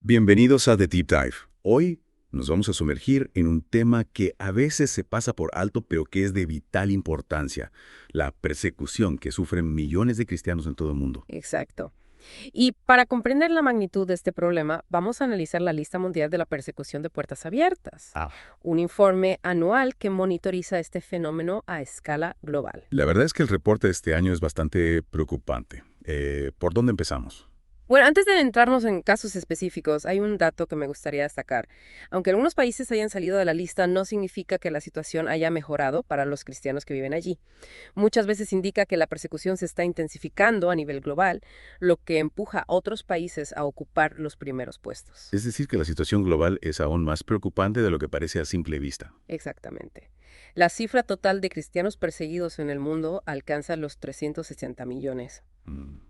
Bienvenidos a The Deep Dive. Hoy nos vamos a sumergir en un tema que a veces se pasa por alto, pero que es de vital importancia: la persecución que sufren millones de cristianos en todo el mundo. Exacto. Y para comprender la magnitud de este problema, vamos a analizar la lista mundial de la persecución de puertas abiertas, Ah. un informe anual que monitoriza este fenómeno a escala global. La verdad es que el reporte de este año es bastante preocupante. ¿Por dónde empezamos? Bueno, antes de adentrarnos en casos específicos, hay un dato que me gustaría destacar. Aunque algunos países hayan salido de la lista, no significa que la situación haya mejorado para los cristianos que viven allí. Muchas veces indica que la persecución se está intensificando a nivel global, lo que empuja a otros países a ocupar los primeros puestos. Es decir, que la situación global es aún más preocupante de lo que parece a simple vista. Exactamente. La cifra total de cristianos perseguidos en el mundo alcanza los 360 millones, Mm.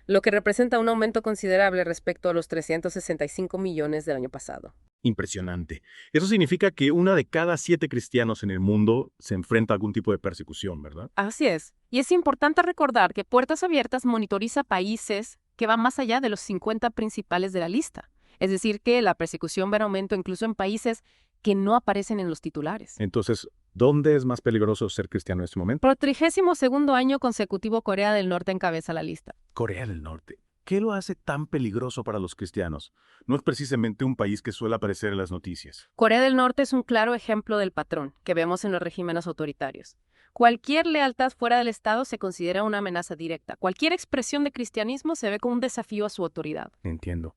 lo que representa un aumento considerable respecto a los 365 millones del año pasado. Impresionante. Eso significa que una de cada 7 cristianos en el mundo se enfrenta a algún tipo de persecución, ¿verdad? Así es. Y es importante recordar que Puertas Abiertas monitoriza países que van más allá de los 50 principales de la lista. Es decir, que la persecución va en aumento incluso en países que no aparecen en los titulares. Entonces, ¿dónde es más peligroso ser cristiano en este momento? Por 32º año consecutivo, Corea del Norte encabeza la lista. Corea del Norte. ¿Qué lo hace tan peligroso para los cristianos? No es precisamente un país que suele aparecer en las noticias. Corea del Norte es un claro ejemplo del patrón que vemos en los regímenes autoritarios. Cualquier lealtad fuera del Estado se considera una amenaza directa. Cualquier expresión de cristianismo se ve como un desafío a su autoridad. Entiendo.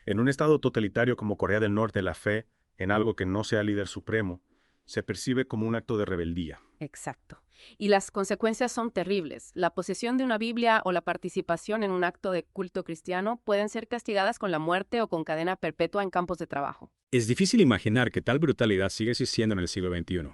En un estado totalitario como Corea del Norte, la fe en algo que no sea líder supremo se percibe como un acto de rebeldía. Exacto. Y las consecuencias son terribles. La posesión de una Biblia o la participación en un acto de culto cristiano pueden ser castigadas con la muerte o con cadena perpetua en campos de trabajo. Es difícil imaginar que tal brutalidad sigue existiendo en el siglo XXI.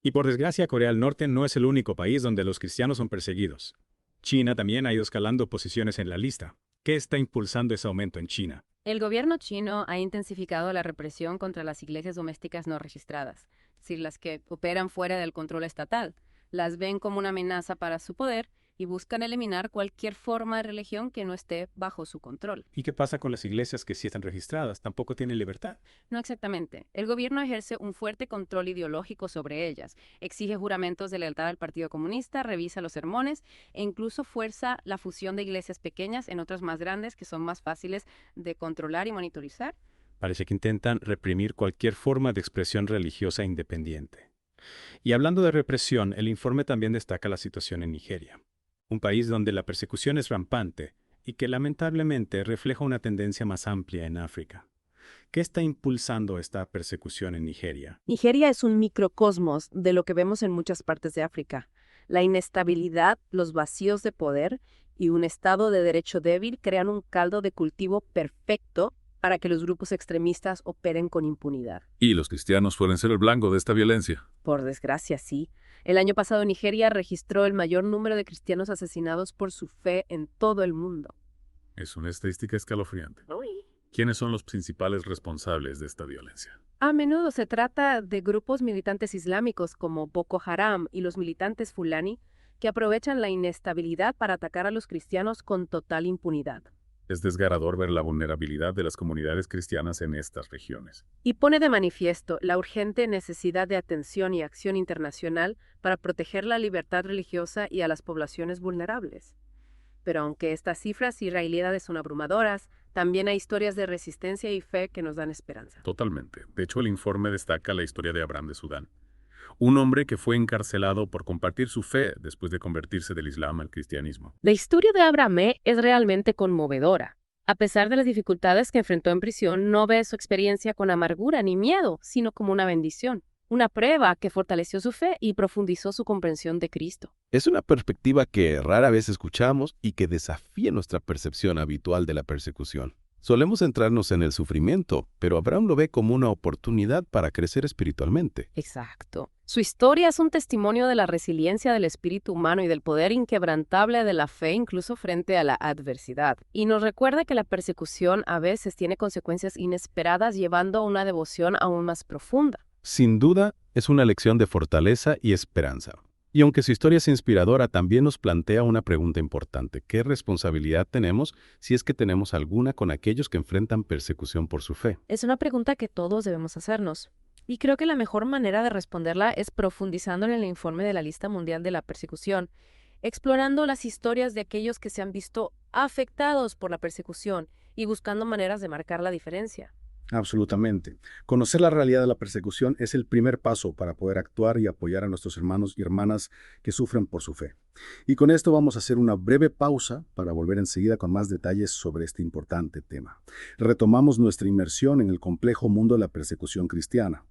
Y por desgracia, Corea del Norte no es el único país donde los cristianos son perseguidos. China también ha ido escalando posiciones en la lista. ¿Qué está impulsando ese aumento en China? El gobierno chino ha intensificado la represión contra las iglesias domésticas no registradas, es decir, las que operan fuera del control estatal. Las ven como una amenaza para su poder y buscan eliminar cualquier forma de religión que no esté bajo su control. ¿Y qué pasa con las iglesias que sí están registradas? Tampoco tienen libertad. No exactamente. El gobierno ejerce un fuerte control ideológico sobre ellas, exige juramentos de lealtad al Partido Comunista, revisa los sermones e incluso fuerza la fusión de iglesias pequeñas en otras más grandes que son más fáciles de controlar y monitorizar. Parece que intentan reprimir cualquier forma de expresión religiosa independiente. Y hablando de represión, el informe también destaca la situación en Nigeria, un país donde la persecución es rampante y que lamentablemente refleja una tendencia más amplia en África. ¿Qué está impulsando esta persecución en Nigeria? Nigeria es un microcosmos de lo que vemos en muchas partes de África. La inestabilidad, los vacíos de poder y un Estado de derecho débil crean un caldo de cultivo perfecto para que los grupos extremistas operen con impunidad. Y los cristianos suelen ser el blanco de esta violencia. Por desgracia, sí. El año pasado Nigeria registró el mayor número de cristianos asesinados por su fe en todo el mundo. Es una estadística escalofriante. ¿Quiénes son los principales responsables de esta violencia? A menudo se trata de grupos militantes islámicos como Boko Haram y los militantes Fulani, que aprovechan la inestabilidad para atacar a los cristianos con total impunidad. Es desgarrador ver la vulnerabilidad de las comunidades cristianas en estas regiones. Y pone de manifiesto la urgente necesidad de atención y acción internacional para proteger la libertad religiosa y a las poblaciones vulnerables. Pero aunque estas cifras y realidades son abrumadoras, también hay historias de resistencia y fe que nos dan esperanza. Totalmente. De hecho, el informe destaca la historia de Abraham de Sudán, un hombre que fue encarcelado por compartir su fe después de convertirse del Islam al cristianismo. La historia de Abraham es realmente conmovedora. A pesar de las dificultades que enfrentó en prisión, no ve su experiencia con amargura ni miedo, sino como una bendición, una prueba que fortaleció su fe y profundizó su comprensión de Cristo. Es una perspectiva que rara vez escuchamos y que desafía nuestra percepción habitual de la persecución. Solemos centrarnos en el sufrimiento, pero Abraham lo ve como una oportunidad para crecer espiritualmente. Exacto. Su historia es un testimonio de la resiliencia del espíritu humano y del poder inquebrantable de la fe incluso frente a la adversidad. Y nos recuerda que la persecución a veces tiene consecuencias inesperadas, llevando a una devoción aún más profunda. Sin duda, es una lección de fortaleza y esperanza. Y aunque su historia es inspiradora, también nos plantea una pregunta importante. ¿Qué responsabilidad tenemos, si es que tenemos alguna, con aquellos que enfrentan persecución por su fe? Es una pregunta que todos debemos hacernos. Y creo que la mejor manera de responderla es profundizando en el informe de la Lista Mundial de la Persecución, explorando las historias de aquellos que se han visto afectados por la persecución y buscando maneras de marcar la diferencia. Absolutamente. Conocer la realidad de la persecución es el primer paso para poder actuar y apoyar a nuestros hermanos y hermanas que sufren por su fe. Y con esto vamos a hacer una breve pausa para volver enseguida con más detalles sobre este importante tema. Retomamos nuestra inmersión en el complejo mundo de la persecución cristiana.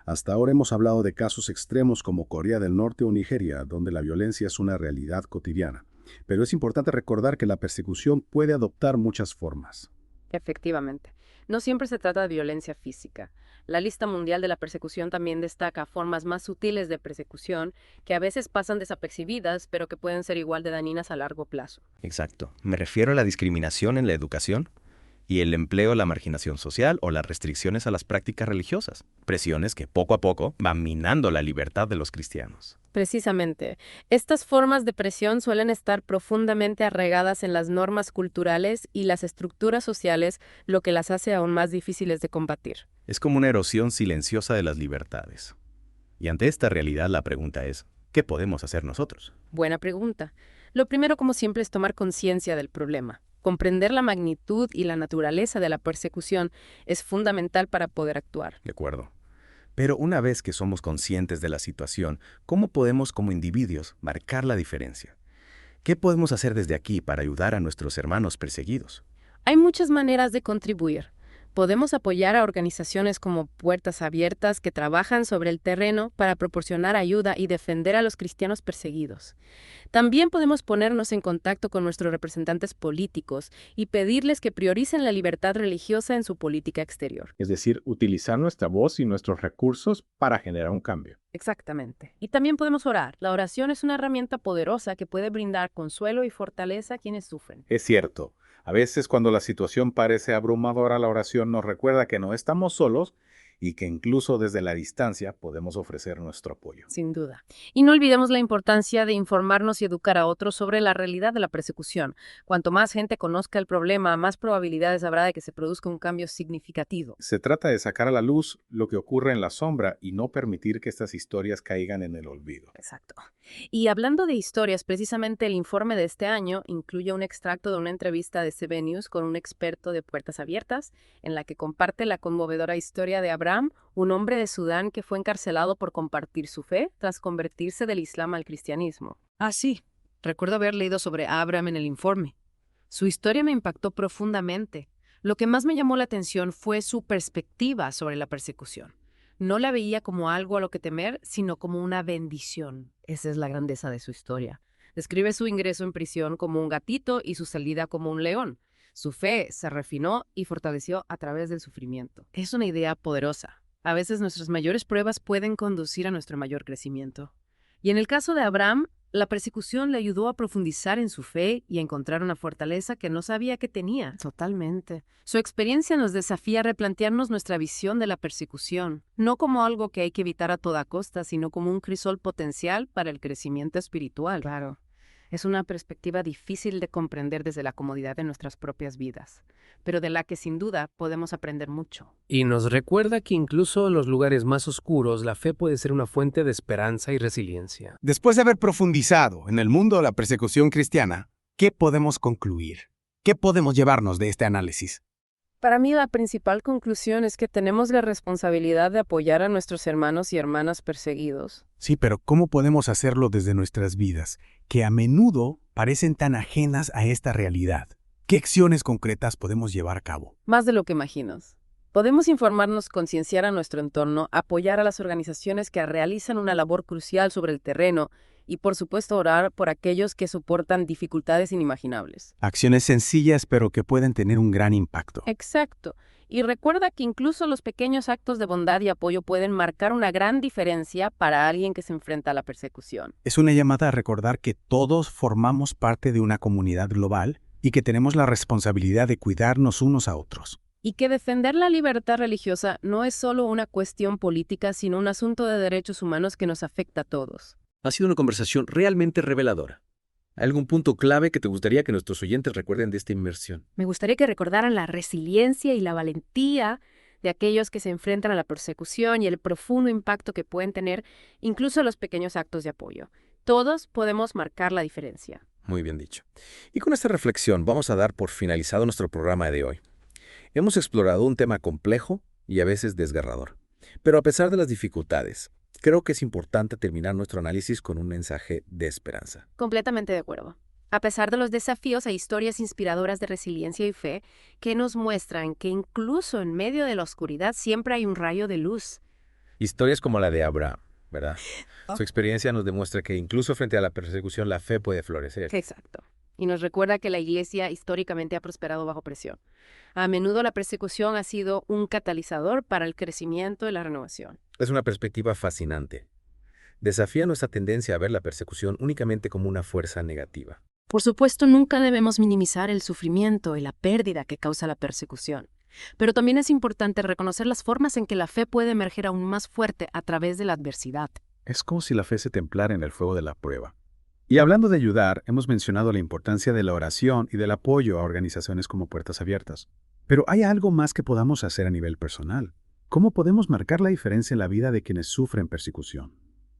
Hasta ahora hemos hablado de casos extremos como Corea del Norte o Nigeria, donde la violencia es una realidad cotidiana. Pero es importante recordar que la persecución puede adoptar muchas formas. Efectivamente. No siempre se trata de violencia física. La Lista Mundial de la Persecución también destaca formas más sutiles de persecución que a veces pasan desapercibidas, pero que pueden ser igual de dañinas a largo plazo. Exacto. Me refiero a la discriminación en la educación y el empleo, la marginación social o las restricciones a las prácticas religiosas. Presiones que poco a poco van minando la libertad de los cristianos. Precisamente, estas formas de presión suelen estar profundamente arraigadas en las normas culturales y las estructuras sociales, lo que las hace aún más difíciles de combatir. Es como una erosión silenciosa de las libertades. Y ante esta realidad la pregunta es, ¿qué podemos hacer nosotros? Buena pregunta. Lo primero, como siempre, es tomar conciencia del problema. Comprender la magnitud y la naturaleza de la persecución es fundamental para poder actuar. De acuerdo. Pero una vez que somos conscientes de la situación, ¿cómo podemos como individuos marcar la diferencia? ¿Qué podemos hacer desde aquí para ayudar a nuestros hermanos perseguidos? Hay muchas maneras de contribuir. Podemos apoyar a organizaciones como Puertas Abiertas que trabajan sobre el terreno para proporcionar ayuda y defender a los cristianos perseguidos. También podemos ponernos en contacto con nuestros representantes políticos y pedirles que prioricen la libertad religiosa en su política exterior. Es decir, utilizar nuestra voz y nuestros recursos para generar un cambio. Exactamente. Y también podemos orar. La oración es una herramienta poderosa que puede brindar consuelo y fortaleza a quienes sufren. Es cierto. A veces cuando la situación parece abrumadora, la oración nos recuerda que no estamos solos y que incluso desde la distancia podemos ofrecer nuestro apoyo. Sin duda. Y no olvidemos la importancia de informarnos y educar a otros sobre la realidad de la persecución. Cuanto más gente conozca el problema, más probabilidades habrá de que se produzca un cambio significativo. Se trata de sacar a la luz lo que ocurre en la sombra y no permitir que estas historias caigan en el olvido. Exacto. Y hablando de historias, precisamente el informe de este año incluye un extracto de una entrevista de CB News con un experto de Puertas Abiertas, en la que comparte la conmovedora historia de Abraham, un hombre de Sudán que fue encarcelado por compartir su fe tras convertirse del Islam al cristianismo. Ah, sí. Recuerdo haber leído sobre Abraham en el informe. Su historia me impactó profundamente. Lo que más me llamó la atención fue su perspectiva sobre la persecución. No la veía como algo a lo que temer, sino como una bendición. Esa es la grandeza de su historia. Describe su ingreso en prisión como un gatito y su salida como un león. Su fe se refinó y fortaleció a través del sufrimiento. Es una idea poderosa. A veces nuestras mayores pruebas pueden conducir a nuestro mayor crecimiento. Y en el caso de Abraham, la persecución le ayudó a profundizar en su fe y a encontrar una fortaleza que no sabía que tenía. Totalmente. Su experiencia nos desafía a replantearnos nuestra visión de la persecución, no como algo que hay que evitar a toda costa, sino como un crisol potencial para el crecimiento espiritual. Claro. Es una perspectiva difícil de comprender desde la comodidad de nuestras propias vidas, pero de la que sin duda podemos aprender mucho. Y nos recuerda que incluso en los lugares más oscuros, la fe puede ser una fuente de esperanza y resiliencia. Después de haber profundizado en el mundo de la persecución cristiana, ¿qué podemos concluir? ¿Qué podemos llevarnos de este análisis? Para mí, la principal conclusión es que tenemos la responsabilidad de apoyar a nuestros hermanos y hermanas perseguidos. Sí, pero ¿cómo podemos hacerlo desde nuestras vidas, que a menudo parecen tan ajenas a esta realidad? ¿Qué acciones concretas podemos llevar a cabo? Más de lo que imaginas. Podemos informarnos, concienciar a nuestro entorno, apoyar a las organizaciones que realizan una labor crucial sobre el terreno y, por supuesto, orar por aquellos que soportan dificultades inimaginables. Acciones sencillas, pero que pueden tener un gran impacto. Exacto. Y recuerda que incluso los pequeños actos de bondad y apoyo pueden marcar una gran diferencia para alguien que se enfrenta a la persecución. Es una llamada a recordar que todos formamos parte de una comunidad global y que tenemos la responsabilidad de cuidarnos unos a otros. Y que defender la libertad religiosa no es solo una cuestión política, sino un asunto de derechos humanos que nos afecta a todos. Ha sido una conversación realmente reveladora. ¿Hay algún punto clave que te gustaría que nuestros oyentes recuerden de esta inmersión? Me gustaría que recordaran la resiliencia y la valentía de aquellos que se enfrentan a la persecución y el profundo impacto que pueden tener incluso los pequeños actos de apoyo. Todos podemos marcar la diferencia. Muy bien dicho. Y con esta reflexión vamos a dar por finalizado nuestro programa de hoy. Hemos explorado un tema complejo y a veces desgarrador. Pero a pesar de las dificultades, creo que es importante terminar nuestro análisis con un mensaje de esperanza. Completamente de acuerdo. A pesar de los desafíos, hay historias inspiradoras de resiliencia y fe que nos muestran que incluso en medio de la oscuridad siempre hay un rayo de luz. Historias como la de Abraham, ¿verdad? Su experiencia nos demuestra que incluso frente a la persecución la fe puede florecer. Exacto. Y nos recuerda que la Iglesia históricamente ha prosperado bajo presión. A menudo la persecución ha sido un catalizador para el crecimiento y la renovación. Es una perspectiva fascinante. Desafía nuestra tendencia a ver la persecución únicamente como una fuerza negativa. Por supuesto, nunca debemos minimizar el sufrimiento y la pérdida que causa la persecución. Pero también es importante reconocer las formas en que la fe puede emerger aún más fuerte a través de la adversidad. Es como si la fe se templara en el fuego de la prueba. Y hablando de ayudar, hemos mencionado la importancia de la oración y del apoyo a organizaciones como Puertas Abiertas. Pero hay algo más que podamos hacer a nivel personal. ¿Cómo podemos marcar la diferencia en la vida de quienes sufren persecución?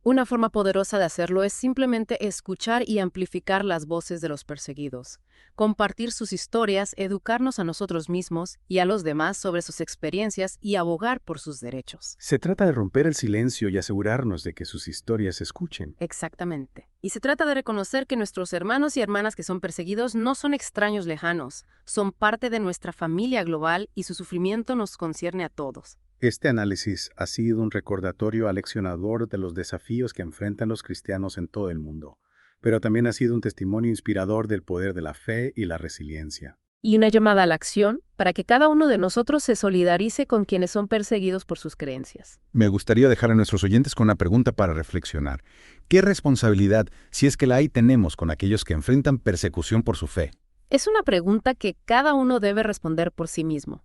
Una forma poderosa de hacerlo es simplemente escuchar y amplificar las voces de los perseguidos, compartir sus historias, educarnos a nosotros mismos y a los demás sobre sus experiencias y abogar por sus derechos. Se trata de romper el silencio y asegurarnos de que sus historias se escuchen. Exactamente. Y se trata de reconocer que nuestros hermanos y hermanas que son perseguidos no son extraños lejanos, son parte de nuestra familia global y su sufrimiento nos concierne a todos. Este análisis ha sido un recordatorio aleccionador de los desafíos que enfrentan los cristianos en todo el mundo, pero también ha sido un testimonio inspirador del poder de la fe y la resiliencia. Y una llamada a la acción para que cada uno de nosotros se solidarice con quienes son perseguidos por sus creencias. Me gustaría dejar a nuestros oyentes con una pregunta para reflexionar. ¿Qué responsabilidad, si es que la hay, tenemos con aquellos que enfrentan persecución por su fe? Es una pregunta que cada uno debe responder por sí mismo.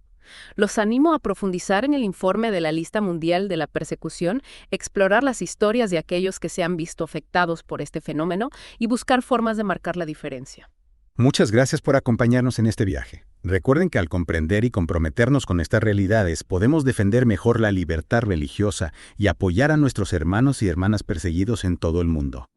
Los animo a profundizar en el informe de la Lista Mundial de la Persecución, explorar las historias de aquellos que se han visto afectados por este fenómeno y buscar formas de marcar la diferencia. Muchas gracias por acompañarnos en este viaje. Recuerden que al comprender y comprometernos con estas realidades, podemos defender mejor la libertad religiosa y apoyar a nuestros hermanos y hermanas perseguidos en todo el mundo.